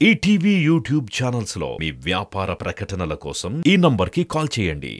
ETV YouTube channels లో మీ వ్యాపార ప్రకటనల కోసం ఈ నంబర్కి కాల్ చేయండి.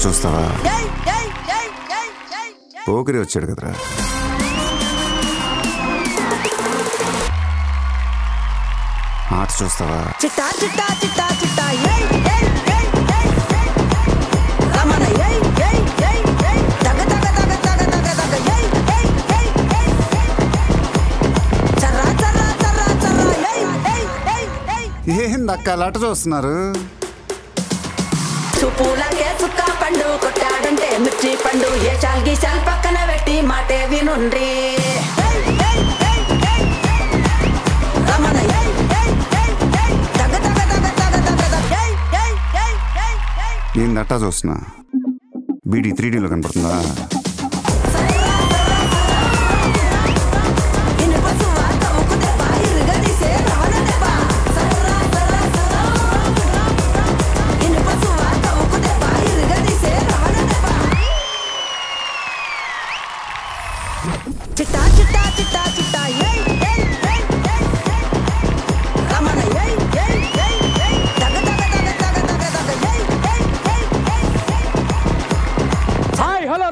చూస్తావా? పోకిరి వచ్చాడు కదరా. ఆర్ట్స్ చూస్తావా? ఏందక్క లాట చూస్తున్నారు? చూపులకే చుక్క పండు కొట్టాడంటే మిర్చి పండు ఏ చాల్గి చాల్ పక్కన పెట్టి మాటే వినుండ్రి. ఏందట్టా చూస్తున్నా? బీడీ 3Dలో కనపడుతుందా?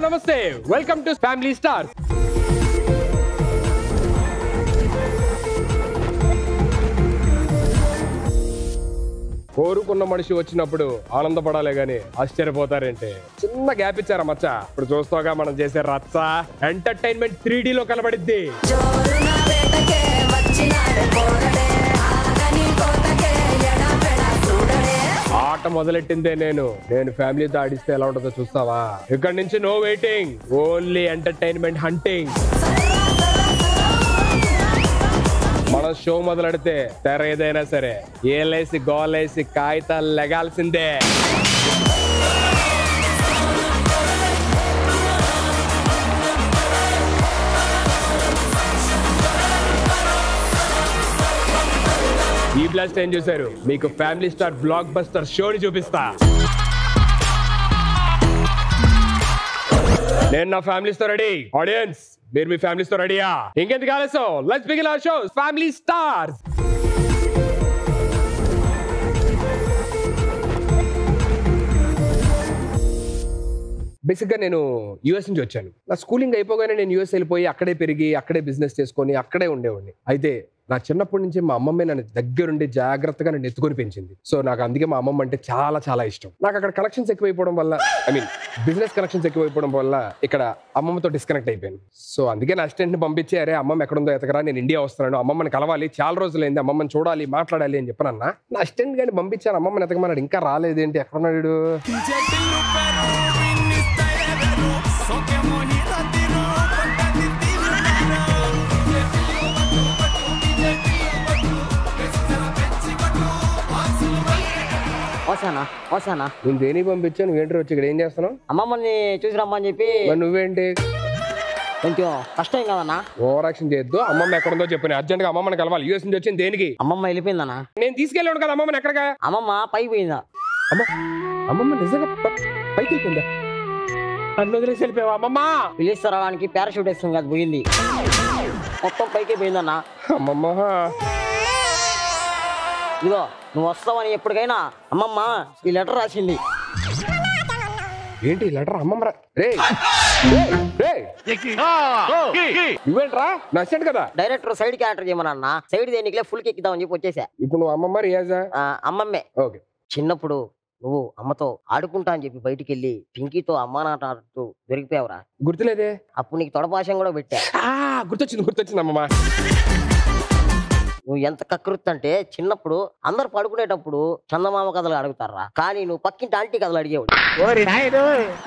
నమస్తే, వెల్కమ్ టు ఫ్యామిలీ స్టార్. కోరుకున్న మనిషి వచ్చినప్పుడు ఆనందపడాలే గాని ఆశ్చర్యపోతారంటే. చిన్న గ్యాప్ ఇచ్చారా మచ్చ? ఇప్పుడు చూస్తాగా మనం చేసే రచ్చ ఎంటర్టైన్మెంట్ 3Dలో కనబడిద్ది. ఆట మొదలెట్టిందే నేను ఫ్యామిలీతో ఆడిస్తే ఎలా ఉంటుందో చూస్తావా? ఇక్కడ నుంచి no waiting, only entertainment hunting. మనం షో మొదలెడితే తెర ఏదైనా సరే ఏలేసి గోలేసి కాగితాలు లెగాల్సిందే. ఈ బ్లాస్ట్ ఏం చూసారు? మీకు ఫ్యామిలీ స్టార్ బ్లాక్ బస్టర్ షోని చూపిస్తా. నేను నా ఫ్యామిలీస్తో రెడీ. ఆడియన్స్, మీరు మీ ఫ్యామిలీస్తో రెడీయా? ఇంకెందుకు ఆలస్యం, let's begin our show family stars. Basic గా నేను యూఎస్ నుంచి వచ్చాను. నా స్కూలింగ్ అయిపోగానే నేను యూఎస్ వెళ్ళిపోయి అక్కడే పెరిగి అక్కడే బిజినెస్ చేసుకొని అక్కడే ఉండేవాడిని. అయితే నా చిన్నప్పటి నుంచి మా అమ్మమ్మే నన్ను దగ్గరుండి జాగ్రత్తగా నన్ను ఎత్తుకొని పెంచింది. సో నాకు అందుకే మా అమ్మమ్మ అంటే చాలా చాలా ఇష్టం. నాకు అక్కడ కనెక్షన్స్ ఎక్కువైపోవడం వల్ల, బిజినెస్ కనెక్షన్స్ ఎక్కువైపోవడం వల్ల ఇక్కడ అమ్మమ్మతో డిస్కనెక్ట్ అయిపోయాను. సో అందుకే నా అసిస్టెంట్ ని పంపించి, అరే అమ్మమ్మ ఎక్కడుందో ఎతకరా, నేను ఇండియా వస్తున్నాను, అమ్మమ్మని కలవాలి, చాలా రోజులైంది, అమ్మమ్మని చూడాలి, మాట్లాడాలి అని చెప్పనన్నా. నా అసిస్టెంట్ గాని పంపించాను, అమ్మమ్మని ఎతకమన్నాడు. ఇంకా రాలేదేంటి, ఎక్కడున్నాడు? నేను దేనికి పంపించాను, నువ్వేంటి వచ్చి ఇక్కడ ఏం చేస్తున్నావు? అమ్మమ్మని చూసి రమ్మని చెప్పి. నువ్వేంటి కొంచెం కష్టం కదన్నా? ఓవర్ యాక్షన్ చేయొద్దు. అమ్మమ్మ ఎక్కడుందో చెప్పాను, అర్జెంట్ గా అమ్మమ్మని కలవాలి. యూఎస్ నుంచి వచ్చింది దేనికి? అమ్మమ్మ వెళ్ళిపోయిందన్నా. నేను తీసుకెళ్ళాను కదా అమ్మమ్మని. ఎక్కడగా? అమ్మమ్మ పైకి పోయిందా? అమ్మమ్మ నిజంగా పైకి వెళ్ళిపోయిందా? నన్ను వదిలేసి వెళ్ళిపోయావా? అమ్మమ్మ పిలుస్తారానికి పారాషూట్ వేస్తుంది కదా, పోయింది మొత్తం పైకి పోయిందన్నా. అమ్మమ్మ ఇదిగో నువ్వు వస్తావని ఎప్పటికైనా అమ్మమ్మ ఈ లెటర్ రాసింది. ఏంటి లెటర్? అమ్మమ్మ నువ్వేంట్రా? నచ్చాడు కదా డైరెక్టర్ సైడ్ క్యారెక్టర్ చేయమన్నా. సైడ్ దేనికిలే ఫుల్ ఎక్కిద్దామని చెప్పి వచ్చేసా. ఇప్పుడు నువ్వు అమ్మమ్మ రియాజా? అమ్మమ్మే. ఓకే. చిన్నప్పుడు నువ్వు అమ్మతో ఆడుకుంటా అని చెప్పి బయటికి వెళ్ళి పింకీతో అమ్మానాట ఆడుతూ దొరికిపోయావురా? గుర్తులేదే. అప్పుడు నీకు తొడపాశం కూడా పెట్టా. గుర్తొచ్చింది అమ్మమ్మ. నువ్వు ఎంత కకృతి అంటే చిన్నప్పుడు అందరు పడుకునేటప్పుడు చందమామ కథలు అడుగుతారా, కానీ నువ్వు పక్కింటి ఆంటీ కథలు అడిగేవాడు.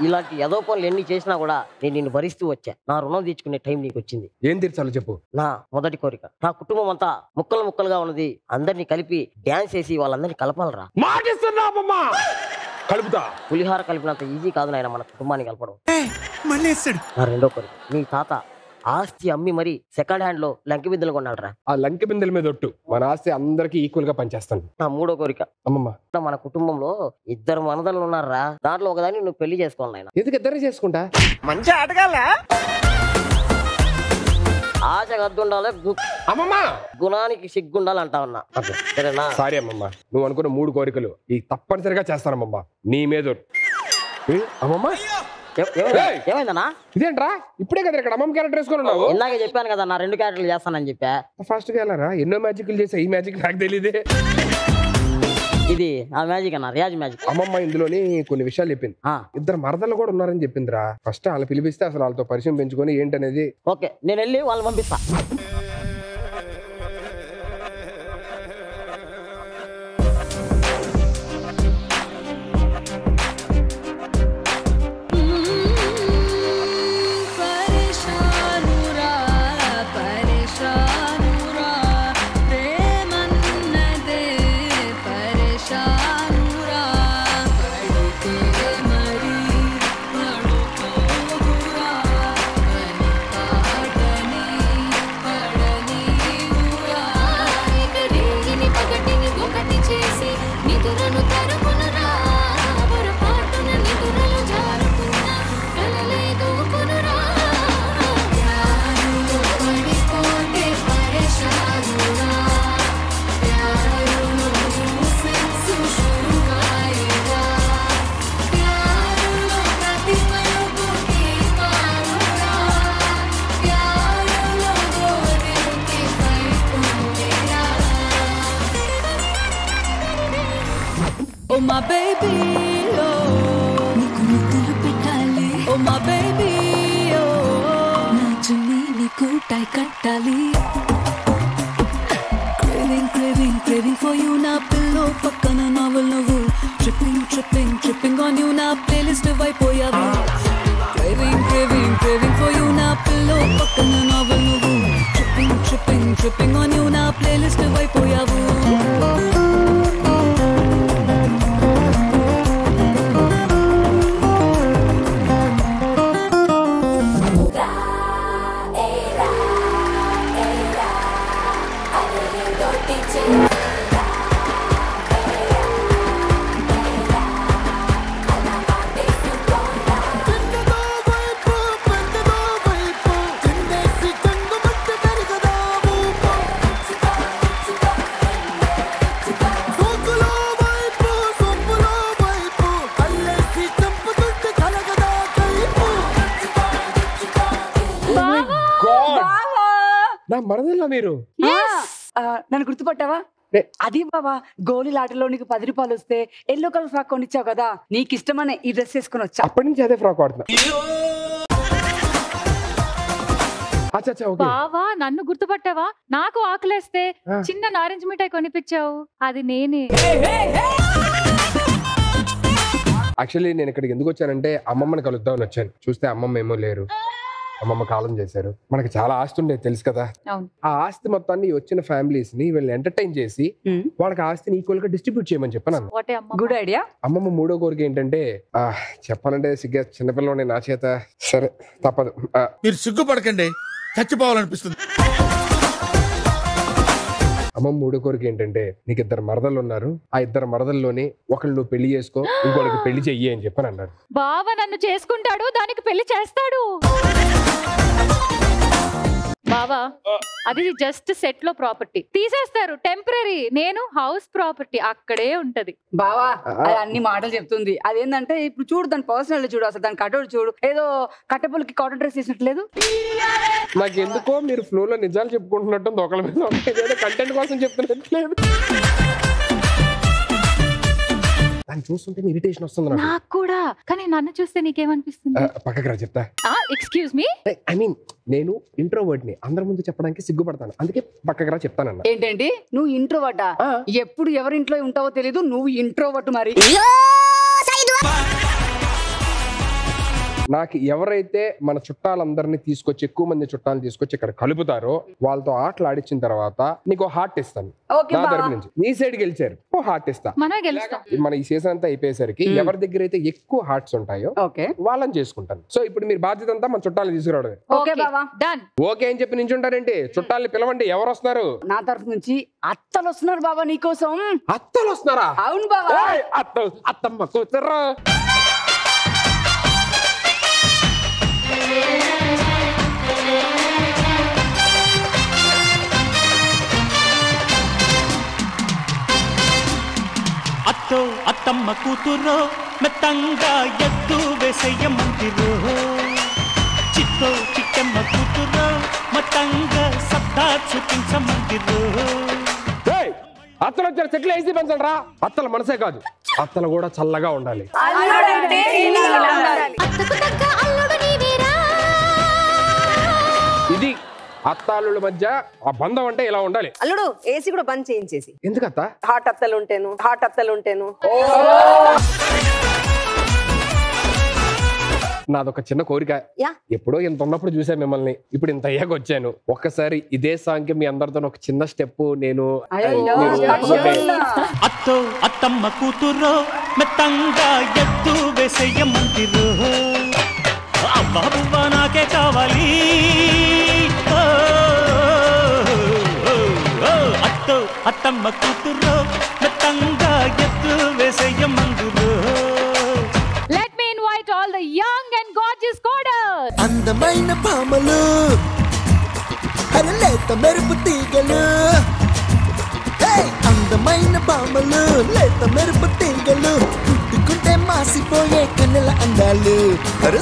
ఇలాంటి ఏదో పనులు ఎన్ని చేసినా కూడా నేను నిన్ను భరిస్తూ వచ్చా. నా రుణం తీర్చుకునే టైం నీకు వచ్చింది. ఏం తీర్చాలో చెప్పు. నా మొదటి కోరిక, నా కుటుంబం అంతా ముక్కలు ముక్కలుగా ఉన్నది, అందరినీ కలిపి డాన్స్ చేసి వాళ్ళందరినీ కలపాలరా. కలుపుతా. పులిహార కలిపినంత ఈజీ కాదు నాయన మన కుటుంబాన్ని కలపడం. నా రెండో కోరిక, నీ తాత ఆస్తి అమ్మి మరి సెకండ్ హ్యాండ్ లో లంక బిందెలు కొన్నాడరా. ఆ లంక బిందెల మీద ఒట్టు, మన ఆస్తి అందరికి ఈక్వల్ గా పంచేస్తాను. నా మూడో కోరిక, అమ్మమ్మ మన కుటుంబంలో 2 మనదలు ఉన్నారా, దాంట్లో ఒకదాన్ని నువ్వు పెళ్లి చేసుకోవాలి నాయన. ఎందుకు ఇద్దరు చేసుకుంటా? మంచి ఆటగాల ఆశ గద్దుండాలి, అమ్మమ్మ గుణానికి సిగ్గుండాలి అంటా ఉన్నా. సరేనా? సారీ అమ్మమ్మ, నువ్వు అనుకున్న 3 కోరికలు ఈ తప్పనిసరిగా చేస్తానమ్మమ్మ, నీ మీద ఒట్టు. అమ్మమ్మ ఏమైందన్నా? ఇదేంట్రా ఇప్పుడే కదా ఇక్కడ అమ్మమ్మ క్యారెక్టర్ వేసుకొని ఉన్నావు? ఇందాక చెప్పాను కదా నా 2 క్యారెక్టర్లు చేస్తానని చెప్పా. ఫాస్ట్ గా వెళ్ళారా? ఎన్నో మ్యాజిక్లు చేసా, ఈ మ్యాజిక్ నాకు తెలియదే. ఇది ఆ మ్యాజిక్ అన్న, రియాజ్ మ్యాజిక్. అమ్మమ్మ ఇందులోని కొన్ని విషయాలు చెప్పింది. 2 మరదలు కూడా ఉన్నారని చెప్పిందిరా. ఫస్ట్ వాళ్ళు పిలిపిస్తే అసలు వాళ్ళతో పరిచయం పెంచుకొని ఏంటనేది. ఓకే, నేను వెళ్ళి వాళ్ళని పంపిస్తా. Oh my baby, oh, నీకు ముద్దులు పెట్టాలి. Oh my baby, oh, నా చున్నీ నీకు టై కట్టాలి. Craving, craving, craving for you, నా పిల్లో పక్కన నవ్వులు నువ్వు. Tripping, tripping, tripping on you, నా ప్లేలిస్ట్ అయిపోయావు. Craving, craving, craving for you, నా పిల్లో పక్కన నవ్వులు నువ్వు. Tripping, tripping, tripping on you, నా ప్లేలిస్ట్ అయిపోయావు. నా మరదలా మీరు? నన్ను గుర్తుపట్టావా? అది బాబా, గోళీలాటలో నీకు 10 రూపాయలు వస్తే ఎల్లో కలర్ ఫ్రాక్ కొనిచ్చావు కదా, నీకు ఇష్టమనే ఈ డ్రెస్ వేసుకుని వచ్చా. అప్పటి నుంచి అదే ఫ్రాక్ వాడుతున్నా. బావా నన్ను గుర్తుపట్టావా? నాకు ఆకలేస్తే చిన్న నారింజ మిఠాయి కొనిపించావు, అది నేనే. యాక్చువల్లీ నేను ఇక్కడికి ఎందుకు వచ్చానంటే అమ్మమ్మని కలుద్దామని వచ్చాను. చూస్తే అమ్మమ్మ ఏమో లేరు, అమ్మమ్మ కాలం చేశారు. మనకి చాలా ఆస్తి ఉండేది తెలుసు కదా. ఆ ఆస్తి మొత్తాన్ని వచ్చిన ఫ్యామిలీస్ ని వీళ్ళని ఎంటర్టైన్ చేసి వాళ్ళకి ఆస్తిని ఈక్వల్ గా డిస్ట్రిబ్యూట్ చేయమని చెప్పాను. Good idea. అమ్మమ్మ 3వ కోరిక ఏంటంటే, చెప్పాలంటే సిగ్గే చిన్నపిల్లని నా చేత, సరే తప్పదు. మీరు సిగ్గుపడకండి, చచ్చిపోవాలనిపిస్తుంది. అమ్మమ్మ 3వ కోరిక ఏంటంటే, నీకు 2 మరదలు ఉన్నారు, ఆ 2 మరదల్లోని ఒకళ్ళు నువ్వు పెళ్లి చేసుకో, ఇంకోళ్ళకి పెళ్లి చెయ్యి అని చెప్పని అన్నాడు. బావ నన్ను చేసుకుంటాడు, దానికి పెళ్లి చేస్తాడు. బావా అది జస్ట్ సెట్ లో ప్రాపర్టీ, తీసేస్తారు టెంపరీ. నేను హౌస్ ప్రాపర్టీ, అక్కడే ఉంటది. బావా అది అన్ని మాటలు చెప్తుంది. అదేంటంటే ఇప్పుడు చూడు, దాని పర్సనల్ చూడు, అసలు దాని కటౌట్ చూడు, ఏదో కట్టెపులకి కాటన్ డ్రెస్ చేసినట్లేదు. నాకు ఎందుకో మీరు ఫ్లో లో నిజాలు చెప్పుకుంటున్నట్టు ఒకళ్ళ మీద కంటెంట్ కోసం చెప్తున్నట్లేదు. దాన్ని చూస్తుంటే ఇరిటేషన్ వస్తుంది నాకు కూడా. కానీ నన్ను చూస్తే నీకేమనిపిస్తుంది? పక్కకి రా చెప్తా. Excuse me. ఐ మీన్ నేను ఇంట్రోవర్ట్ ని అందరి ముందు చెప్పడానికి సిగ్గుపడతాను, అందుకే పక్కగా చెప్తానన్న. ఏంటండి నువ్వు ఇంట్రోవర్ట? ఎప్పుడు ఎవరి ఇంట్లో ఉంటావో తెలీదు, నువ్వు ఇంట్రోవర్ట్ మరి. నాకు ఎవరైతే మన చుట్టాలందరినీ తీసుకొచ్చి, ఎక్కువ మంది చుట్టాలను తీసుకొచ్చి ఇక్కడ కలుపుతారో వాళ్ళతో ఆటలు ఆడిచ్చిన తర్వాత నీకు హార్ట్ ఇస్తాను నా తరపు నుంచి. నీ సైడ్ గెలిచారు, ఓ హార్ట్ ఇస్తా. మన ఈ సీజన్ అంతా అయిపోయేసరికి ఎవరి దగ్గర అయితే ఎక్కువ హార్ట్స్ ఉంటాయో వాళ్ళని చేసుకుంటాను. సో ఇప్పుడు మీరు బాధ్యత అంతా మన చుట్టాలను తీసుకురావడమే. ఓకే అని చెప్పి నించుంటారేంటి? చుట్టాలని పిలవండి. ఎవరు వస్తున్నారు? నా తరఫు నుంచి అత్తలు వస్తున్నారు బాబా నీకోసం. అత్తలు వస్తున్నారా? అవును బాబా. అత్తమ్మ కూతురు. అత్తో అత్తమ్మ కూతురో మెత్తంగా ఎత్తు వేసేయమంటిరో, చిత్తో చిట్టమ్మ కూతురో మొత్తంగా సత్తా చూపించమంటిరో. అత్తలు వచ్చారు, సెటిల్ వేసి పెంచండి రా. అత్తల మనసే కాదు, అత్తలు కూడా చల్లగా ఉండాలి. ఇది అత్తాళ్ళ మధ్య ఆ బంధం అంటే ఇలా ఉండాలి. అల్లుడు ఏసీ కూడా బంద్ చేయించేసి. ఎందుకత్త? హాట్ అత్తలు ఉంటేను. నాదొక చిన్న కోరిక. ఎప్పుడో ఇంత ఉన్నప్పుడు చూసా మిమ్మల్ని, ఇప్పుడు ఇంత అయ్యాక వచ్చాను. ఒక్కసారి ఇదే సాంగ్ మీ అందరితో ఒక చిన్న స్టెప్ నేను. అత్తో అత్తమ్మ కూతురో మెత్తంగా ఎత్తు వేసేయమంటిరో, అబ్బా నాకే కావాలి. అత్తో అత్తమ్మ కూతురో మెత్తంగా ఎత్తు వేసేయమంటిరో. Let me invite all the young and gorgeous coders. అందమైన పామలు, లేత మెరుపు తీగలు. అందమైన పామలు, లేత మెరుపు తీగలు, పుట్టుకుంటే మాసిపోయే కన్నెల అందాలు.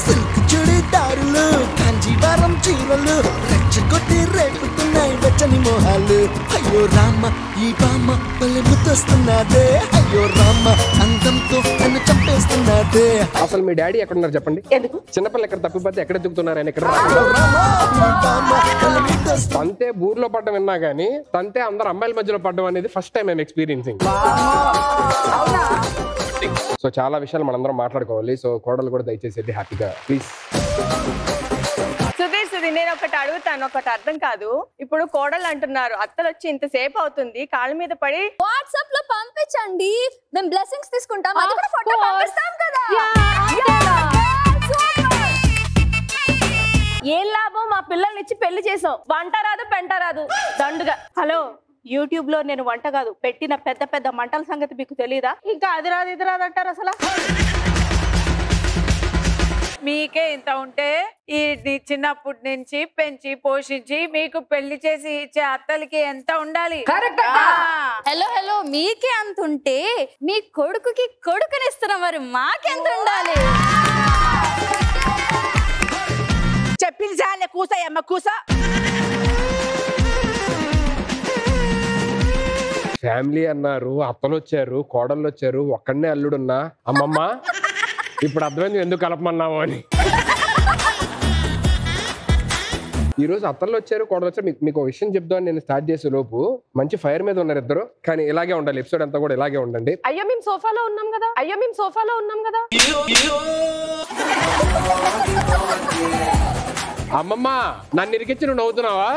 సిల్క్ చుడిదారులు, కాంజీవరం చీరలు, రెచ్చగొట్టి రేపుతున్నాయి వెచ్చని మోహాలు. అయ్యో రామ ఈ బామ్మ పల్లె ముద్దొస్తున్నాదే, అయ్యో రామ అందంతో నన్ను చంపేస్తున్నాదే. అసలు మీ డాడీ ఎక్కడ ఉన్నారు చెప్పండి? చిన్నపిల్లలు ఎక్కడ తప్పిపోతే ఎక్కడ దిగుతున్నారు ఆయన? ఎక్కడ తంతే ఊర్లో పడ్డం విన్నా గానీ తంతే అందరు అమ్మాయిల మధ్యలో పడ్డం అనేది ఫస్ట్ టైం మేము ఎక్స్పీరియన్సింగ్. సో చాలా విషయాలు మనందరం మాట్లాడుకోవాలి. సో కోడలు కూడా దయచేసి హ్యాపీగా ప్లీజ్. సుధీర్ నేను ఒకటి అడుగుతాను, ఒకటి అర్థం కాదు. ఇప్పుడు కోడలు అంటున్నారు, అత్తలు వచ్చి ఇంతసేపు అవుతుంది, కాళ్ళ మీద పడి వాట్సాప్ లో పంపించండి, మేము బ్లెస్సింగ్స్ తీసుకుంటాం. అది కూడా ఫోటో పంపిస్తాం కదా. ఏం లాభం? మా పిల్లల్ని ఇచ్చి పెళ్లి చేసాం, వంట రాదు పెంట రాదు దండుగా. హలో, యూట్యూబ్ లో నేను వంట కాదు పెట్టిన పెద్ద పెద్ద మంటల సంగతి మీకు తెలీదా? ఇంకా అది రాదు ఇది రాదు అంటారు. అసలు మీకే ఇంత ఉంటే ఈ చిన్నప్పటి నుంచి పెంచి పోషించి మీకు పెళ్లి చేసి ఇచ్చే అత్తలకి ఎంత ఉండాలి? హలో మీకే అంత ఉంటే మీ కొడుకుకి కొడుకునిస్తున్న మరి మాకెంత ఉండాలి? చెప్పింది చాలే, కూసాయమ్మ కూసా. ఫ్యామిలీ అన్నారు, అత్తలు వచ్చారు, కోడళ్ళు వచ్చారు, ఒక్కడనే అల్లుడున్నా. అమ్మమ్మ ఇప్పుడు అర్థమైంది ఎందుకు కలపమన్నావు అని. ఈ రోజు అత్తలు వచ్చారు, కోడలు వచ్చారు. మీకు ఒక విషయం చెప్దామని నేను స్టార్ట్ చేసే లోపు మంచి ఫైర్ మీద ఉన్నారు ఇద్దరు. కానీ ఇలాగే ఉండాలి, ఎపిసోడ్ అంతా కూడా ఇలాగే ఉండండి. అయ్యో మేము సోఫాలో ఉన్నాం కదా. అమ్మమ్మ నన్ను ఇరికిచ్చి నువ్వు నవ్వుతున్నావా?